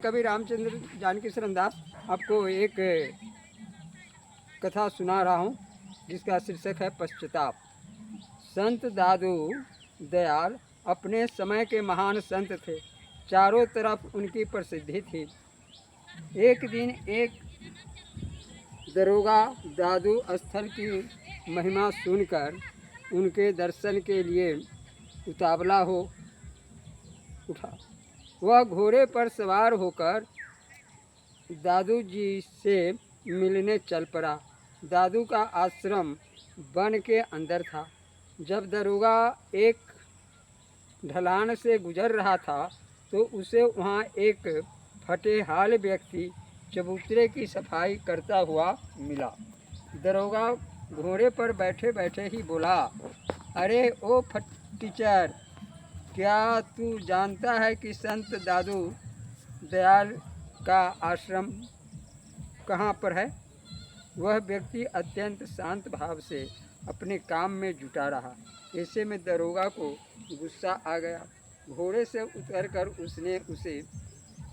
कवि रामचंद्र जानकी शरण दास आपको एक कथा सुना रहा हूँ जिसका शीर्षक है पश्चाताप। संत दादू दयाल अपने समय के महान संत थे। चारों तरफ उनकी प्रसिद्धि थी। एक दिन एक दरोगा दादू स्थल की महिमा सुनकर उनके दर्शन के लिए उतावला हो उठा। वह घोड़े पर सवार होकर दादू जी से मिलने चल पड़ा। दादू का आश्रम वन के अंदर था। जब दरोगा एक ढलान से गुजर रहा था तो उसे वहाँ एक फटेहाल व्यक्ति चबूतरे की सफाई करता हुआ मिला। दरोगा घोड़े पर बैठे बैठे ही बोला, अरे ओ फटीचर, क्या तू जानता है कि संत दादू दयाल का आश्रम कहाँ पर है? वह व्यक्ति अत्यंत शांत भाव से अपने काम में जुटा रहा। ऐसे में दरोगा को गुस्सा आ गया। घोड़े से उतरकर उसने उसे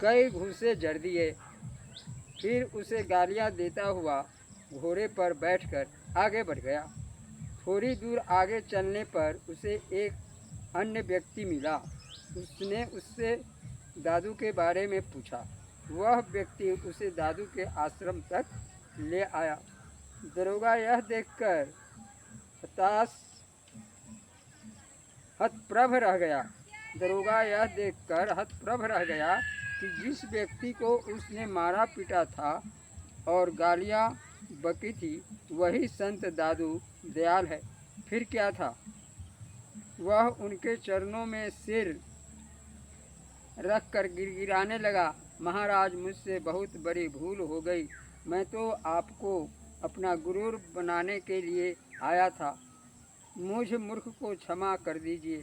कई घूंसे जड़ दिए। फिर उसे गालियाँ देता हुआ घोड़े पर बैठकर आगे बढ़ गया। थोड़ी दूर आगे चलने पर उसे एक अन्य व्यक्ति मिला। उसने उससे दादू के बारे में पूछा। वह व्यक्ति उसे दादू के आश्रम तक ले आया। दरोगा यह देखकर हतप्रभ रह गया कि जिस व्यक्ति को उसने मारा पीटा था और गालियाँ बकी थी वही संत दादू दयाल है। फिर क्या था? वह उनके चरणों में सिर रख कर गिड़गिड़ाने लगा, महाराज, मुझसे बहुत बड़ी भूल हो गई। मैं तो आपको अपना गुरु बनाने के लिए आया था। मुझ मूर्ख को क्षमा कर दीजिए।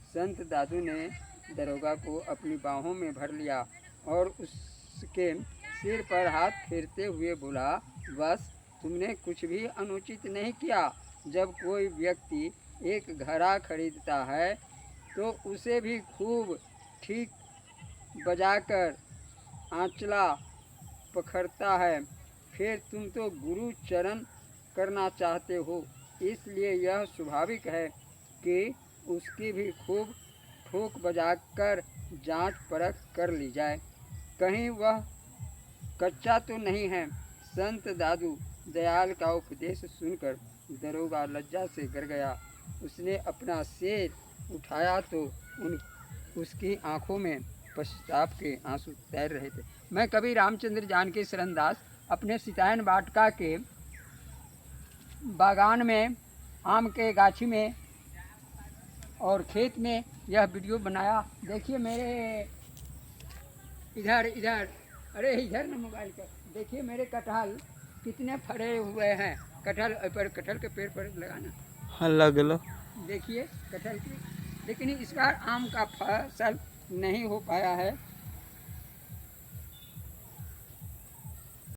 संत दादू ने दरोगा को अपनी बाहों में भर लिया और उसके सिर पर हाथ फेरते हुए बोला, बस, तुमने कुछ भी अनुचित नहीं किया। जब कोई व्यक्ति एक घड़ा खरीदता है तो उसे भी खूब ठीक बजाकर आंचला पकड़ता है। फिर तुम तो गुरु चरण करना चाहते हो, इसलिए यह स्वाभाविक है कि उसकी भी खूब ठोक बजाकर जांच परख कर ली जाए, कहीं वह कच्चा तो नहीं है। संत दादू दयाल का उपदेश सुनकर दरोगा लज्जा से गर गया। उसने अपना सिर उठाया तो उसकी आंखों में पश्चाताप के आंसू तैर रहे थे। मैं कवि रामचंद्र जानकी शरण दास अपने सितायन वाटिका के बागान में, आम के गाछी में और खेत में यह वीडियो बनाया। देखिए मेरे इधर अरे इधर ना मोबाइल का, देखिए मेरे कटहल कितने फरे हुए हैं। कटहल के पेड़ पर लगाना। हाँ, लग लो। देखिए कटहल की, लेकिन इस बार आम का फसल नहीं हो पाया है।